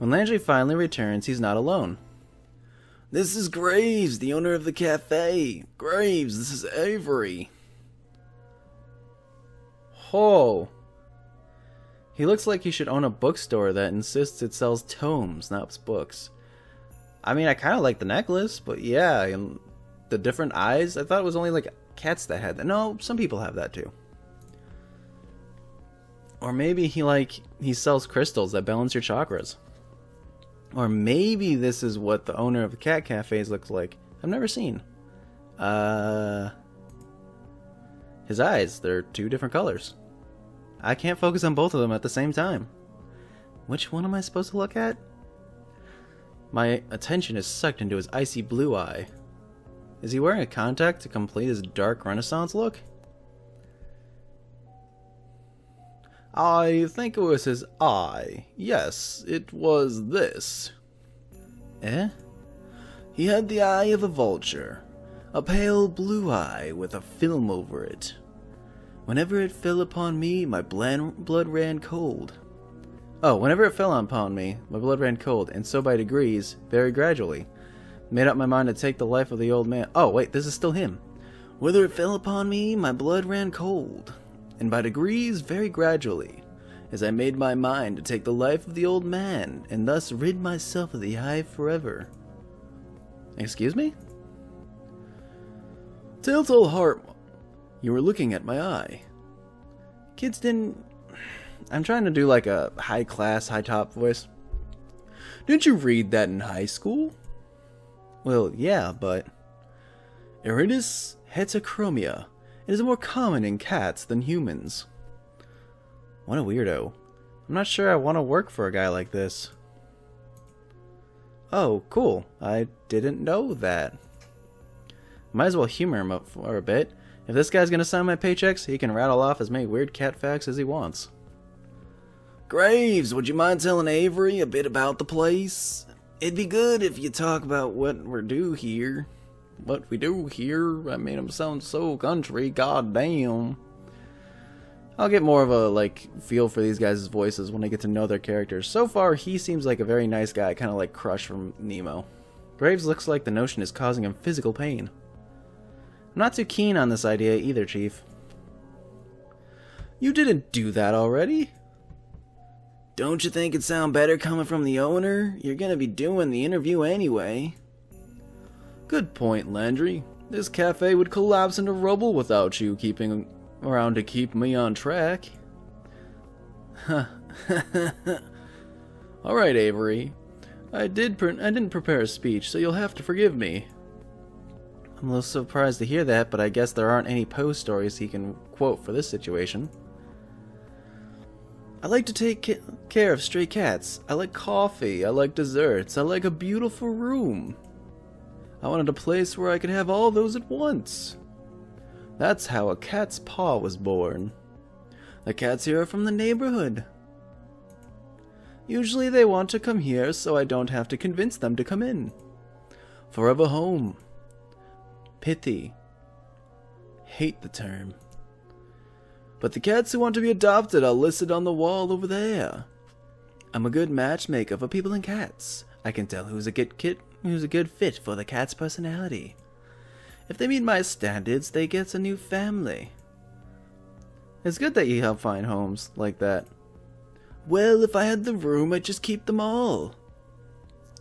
When Landry finally returns, he's not alone. This is Graves, the owner of the cafe. Graves, this is Avery. Oh. He looks like he should own a bookstore that insists it sells tomes, not books. I mean, I kind of like the necklace, but yeah, and the different eyes, I thought it was only like cats that had that. No, some people have that too. Or maybe he sells crystals that balance your chakras. Or maybe this is what the owner of the cat cafes looks like. I've never seen. His eyes, they're two different colors. I can't focus on both of them at the same time. Which one am I supposed to look at? My attention is sucked into his icy blue eye. Is he wearing a contact to complete his dark Renaissance look? I think it was his eye. Yes, it was this. Eh? He had the eye of a vulture. A pale blue eye with a film over it. Whenever it fell upon me, my blood ran cold. Oh, whenever it fell upon me, my blood ran cold, and so by degrees, very gradually. Made up my mind to take the life of the old man. Oh, wait, this is still him. Whether it fell upon me, my blood ran cold. And by degrees, very gradually, as I made my mind to take the life of the old man, and thus rid myself of the eye forever. Excuse me? Telltale Heart, you were looking at my eye. Kids didn't... I'm trying to do like a high-class, high-top voice. Didn't you read that in high school? Well, yeah, but... Iridis heterochromia. It is more common in cats than humans. What a weirdo. I'm not sure I want to work for a guy like this. Oh, cool. I didn't know that. Might as well humor him up for a bit. If this guy's gonna sign my paychecks, he can rattle off as many weird cat facts as he wants. Graves, would you mind telling Avery a bit about the place? It'd be good if you talk about what we do here. What we do here? I made him sound so country, goddamn. I'll get more of a, feel for these guys' voices when I get to know their characters. So far, he seems like a very nice guy, kind of like Crush from Nemo. Graves looks like the notion is causing him physical pain. I'm not too keen on this idea either, Chief. You didn't do that already? Don't you think it'd sound better coming from the owner? You're gonna be doing the interview anyway. Good point, Landry. This cafe would collapse into rubble without you keeping around to keep me on track. Huh. Alright, Avery. I didn't prepare a speech, so you'll have to forgive me. I'm a little surprised to hear that, but I guess there aren't any Poe stories he can quote for this situation. I like to take care of stray cats. I like coffee. I like desserts. I like a beautiful room. I wanted a place where I could have all those at once. That's how a cat's paw was born. The cats here are from the neighborhood. Usually they want to come here so I don't have to convince them to come in. Forever home. Pity. Hate the term. But the cats who want to be adopted are listed on the wall over there. I'm a good matchmaker for people and cats. I can tell who's a good fit for the cat's personality. If they meet my standards, they get a new family. It's good that you help find homes like that. Well, if I had the room, I'd just keep them all.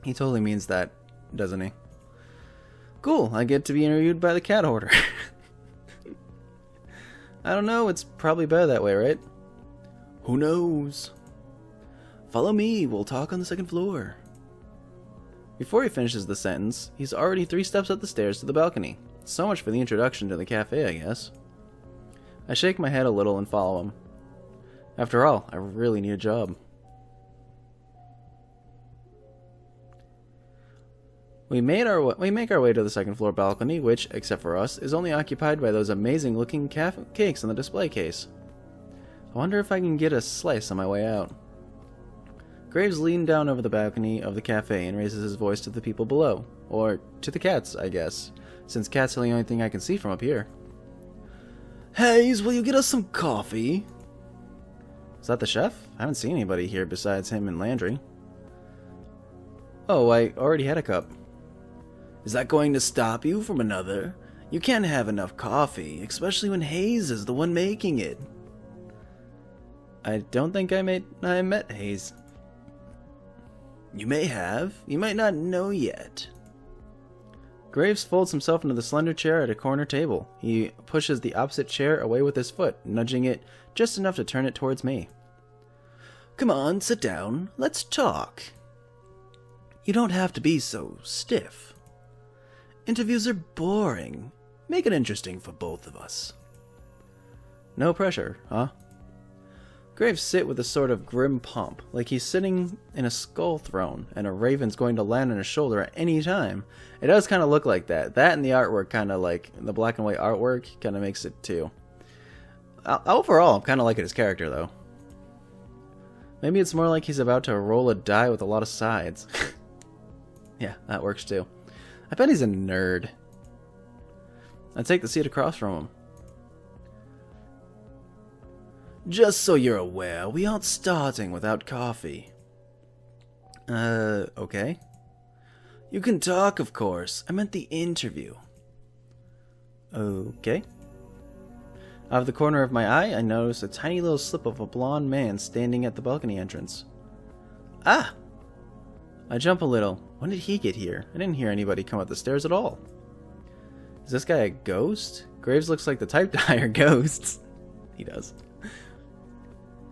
He totally means that, doesn't he? Cool, I get to be interviewed by the cat hoarder. I don't know, it's probably better that way, right? Who knows? Follow me, we'll talk on the second floor. Before he finishes the sentence, he's already 3 steps up the stairs to the balcony. So much for the introduction to the cafe, I guess. I shake my head a little and follow him. After all, I really need a job. We make our way to the second floor balcony, which, except for us, is only occupied by those amazing looking cakes in the display case. I wonder if I can get a slice on my way out. Graves leans down over the balcony of the cafe and raises his voice to the people below. Or to the cats, I guess, since cats are the only thing I can see from up here. Hayes, will you get us some coffee? Is that the chef? I haven't seen anybody here besides him and Landry. Oh, I already had a cup. Is that going to stop you from another? You can't have enough coffee, especially when Hayes is the one making it. I don't think I met Hayes. You may have. You might not know yet. Graves folds himself into the slender chair at a corner table. He pushes the opposite chair away with his foot, nudging it just enough to turn it towards me. Come on, sit down. Let's talk. You don't have to be so stiff. Interviews are boring. Make it interesting for both of us. No pressure, huh? Graves sit with a sort of grim pomp, like he's sitting in a skull throne and a raven's going to land on his shoulder at any time. It does kind of look like that. That and the artwork kind of like, the black and white artwork kind of makes it too. Overall, I'm kind of liking his character though. Maybe it's more like he's about to roll a die with a lot of sides. Yeah, that works too. I bet he's a nerd. I take the seat across from him. Just so you're aware, we aren't starting without coffee. Okay. You can talk, of course. I meant the interview. Okay. Out of the corner of my eye, I notice a tiny little slip of a blonde man standing at the balcony entrance. Ah! I jump a little. When did he get here? I didn't hear anybody come up the stairs at all. Is this guy a ghost? Graves looks like the type to hire ghosts. He does.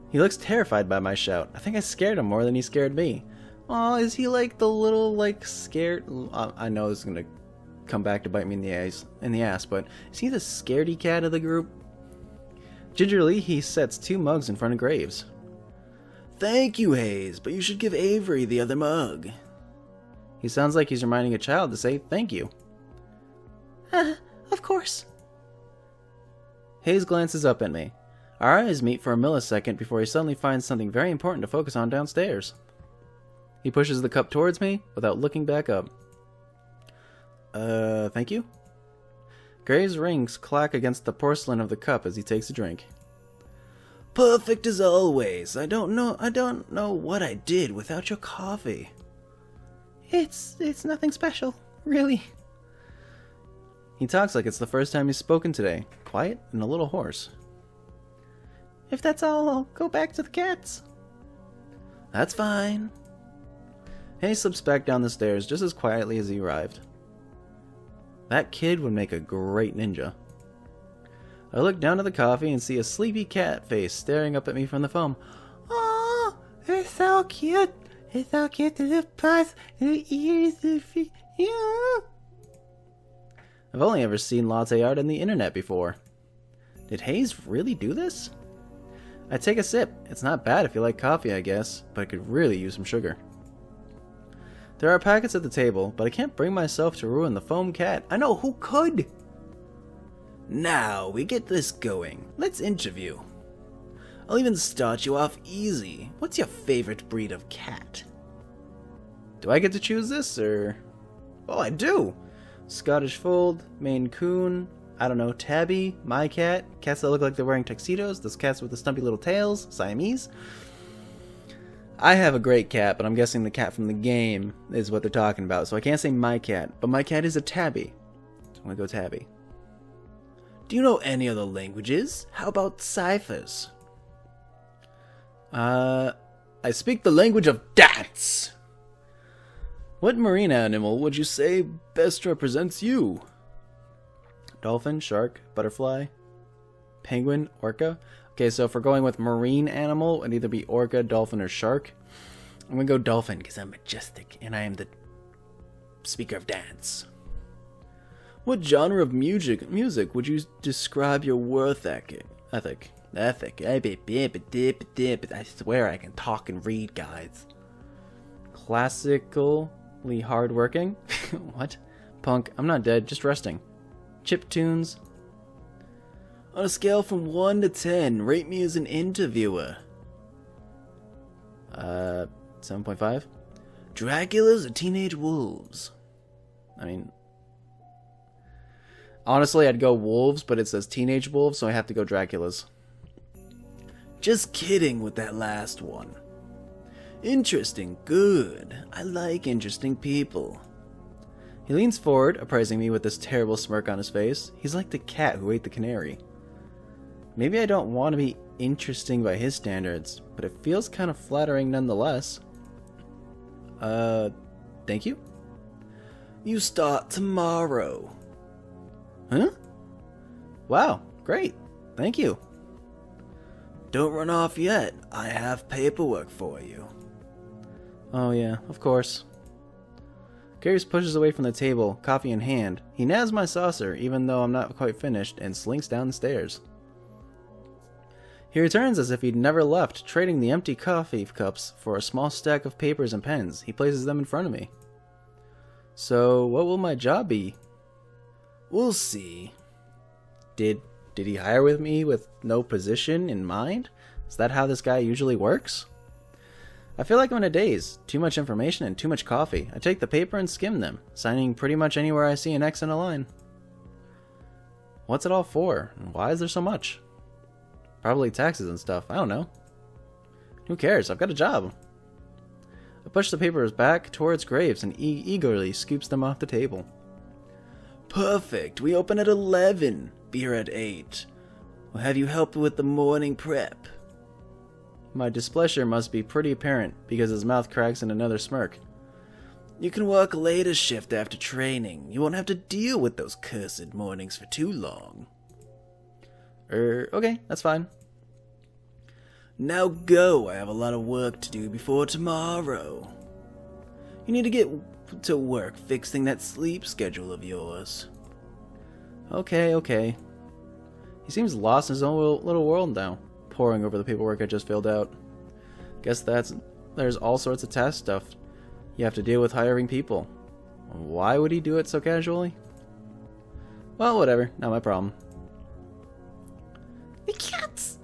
He looks terrified by my shout. I think I scared him more than he scared me. Aw, is he like the little, like, scared... I know this is gonna come back to bite me in the ass, but is he the scaredy cat of the group? Gingerly, he sets 2 mugs in front of Graves. Thank you, Hayes, but you should give Avery the other mug. He sounds like he's reminding a child to say thank you. Of course. Hayes glances up at me. Our eyes meet for a millisecond before he suddenly finds something very important to focus on downstairs. He pushes the cup towards me without looking back up. Thank you? Graves' rings clack against the porcelain of the cup as he takes a drink. Perfect as always. I don't know what I did without your coffee. It's nothing special, really. He talks like it's the first time he's spoken today, quiet and a little hoarse. If that's all, I'll go back to the cats. That's fine. Hayes slips back down the stairs just as quietly as he arrived. That kid would make a great ninja. I look down at the coffee and see a sleepy cat face staring up at me from the foam. Oh, it's so cute. It's so cute. The little paws, the ears, the feet. Yeah. I've only ever seen latte art on the internet before. Did Hayes really do this? I take a sip. It's not bad if you like coffee, I guess, but I could really use some sugar. There are packets at the table, but I can't bring myself to ruin the foam cat. I know who could! Now we get this going. Let's interview. I'll even start you off easy. What's your favorite breed of cat? Do I get to choose this, or... Oh, I do! Scottish Fold, Maine Coon, I don't know, Tabby, my cat, cats that look like they're wearing tuxedos, those cats with the stumpy little tails, Siamese. I have a great cat, but I'm guessing the cat from the game is what they're talking about, so I can't say my cat, but my cat is a Tabby. So I'm gonna go Tabby. Do you know any other languages? How about ciphers? I speak the language of dance! What marine animal would you say best represents you? Dolphin, shark, butterfly, penguin, orca. Okay, so if we're going with marine animal, it'd either be orca, dolphin, or shark. I'm gonna go dolphin because I'm majestic and I am the speaker of dance. What genre of music would you describe your worth ethic? I swear I can talk and read, guys. Classically hardworking? What? Punk, I'm not dead, just resting. Chip tunes. On a scale from 1 to 10, rate me as an interviewer. 7.5. Dracula's or Teenage Wolves? I mean, honestly, I'd go Wolves, but it says Teenage Wolves, so I have to go Dracula's. Just kidding with that last one. Interesting, good. I like interesting people. He leans forward, appraising me with this terrible smirk on his face. He's like the cat who ate the canary. Maybe I don't want to be interesting by his standards, but it feels kind of flattering nonetheless. Thank you? You start tomorrow. Huh? Wow, great. Thank you. Don't run off yet. I have paperwork for you. Oh yeah, of course. Graves pushes away from the table, coffee in hand. He nabs my saucer, even though I'm not quite finished, and slinks down the stairs. He returns as if he'd never left, trading the empty coffee cups for a small stack of papers and pens. He places them in front of me. So, what will my job be? We'll see. Did he hire with me with no position in mind? Is that how this guy usually works? I feel like I'm in a daze. Too much information and too much coffee. I take the paper and skim them, signing pretty much anywhere I see an X and a line. What's it all for? And why is there so much? Probably taxes and stuff. I don't know. Who cares? I've got a job. I push the papers back towards Graves and eagerly scoops them off the table. Perfect. We open at 11. Beer at 8. We'll have you help with the morning prep. My displeasure must be pretty apparent because his mouth cracks in another smirk. You can work a later shift after training. You won't have to deal with those cursed mornings for too long. Okay, that's fine. Now go. I have a lot of work to do before tomorrow. You need to get to work fixing that sleep schedule of yours. Okay. He seems lost in his own little world now, poring over the paperwork I just filled out. Guess there's all sorts of task stuff you have to deal with hiring people. Why would he do it so casually? Well, whatever, not my problem. The cats!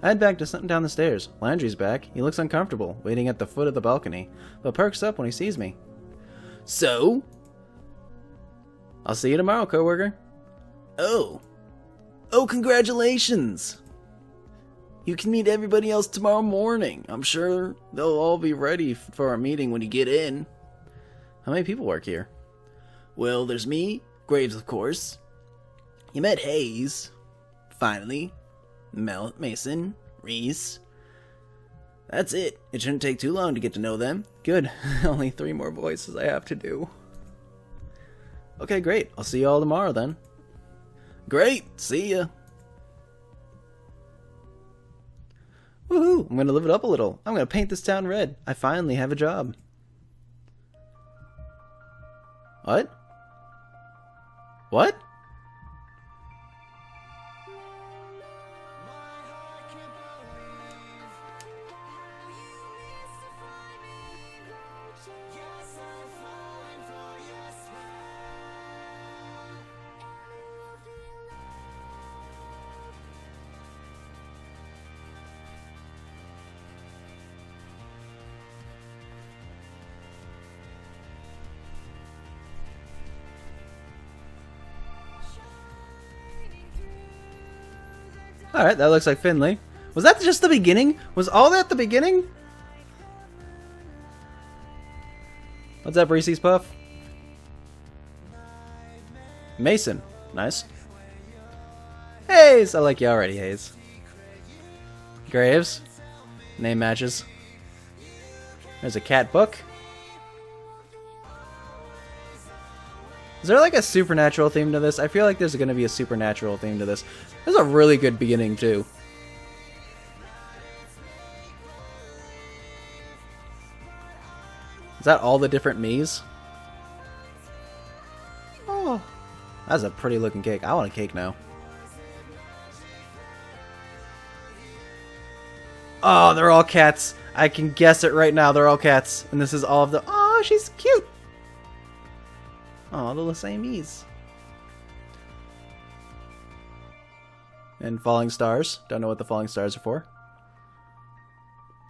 I head back to down the stairs. Landry's back. He looks uncomfortable, waiting at the foot of the balcony, but perks up when he sees me. So? I'll see you tomorrow, coworker. Oh, congratulations! You can meet everybody else tomorrow morning. I'm sure they'll all be ready for our meeting when you get in. How many people work here? Well, there's me, Graves, of course. You met Hayes. Finally. Mason, Reese. That's it. It shouldn't take too long to get to know them. Good. Only 3 more voices I have to do. Okay, great. I'll see you all tomorrow then. Great. See ya. Woohoo! I'm gonna live it up a little. I'm gonna paint this town red. I finally have a job. What? What? Alright, that looks like Finley. Was that just the beginning? Was all that the beginning? What's up, Reese's Puff? Mason. Nice. Hayes! I like you already, Hayes. Graves. Name matches. There's a cat book. Is there like a supernatural theme to this? I feel like there's going to be a supernatural theme to this. There's a really good beginning, too. Is that all the different me's? Oh, that's a pretty looking cake. I want a cake now. Oh, they're all cats. I can guess it right now. They're all cats. And this is all of the... Oh, she's cute. Oh, they're the same ease. And falling stars. Don't know what the falling stars are for.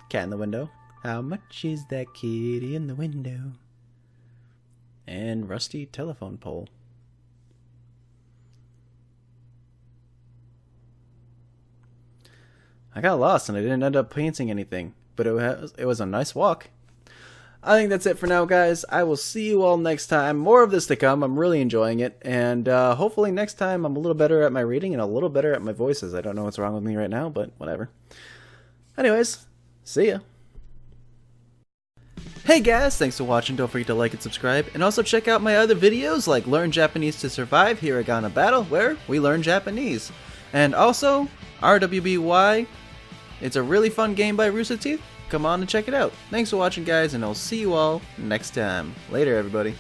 Cat in the window. How much is that kitty in the window? And rusty telephone pole. I got lost and I didn't end up painting anything. but it was a nice walk. I think that's it for now, guys. I will see you all next time. More of this to come. I'm really enjoying it. And hopefully next time I'm a little better at my reading and a little better at my voices. I don't know what's wrong with me right now, but whatever. Anyways, see ya. Hey guys, thanks for watching. Don't forget to like and subscribe. And also check out my other videos like Learn Japanese to Survive Hiragana Battle, where we learn Japanese. And also, RWBY. It's a really fun game by Rooster Teeth. Come on and check it out. Thanks for watching, guys, and I'll see you all next time. Later, everybody.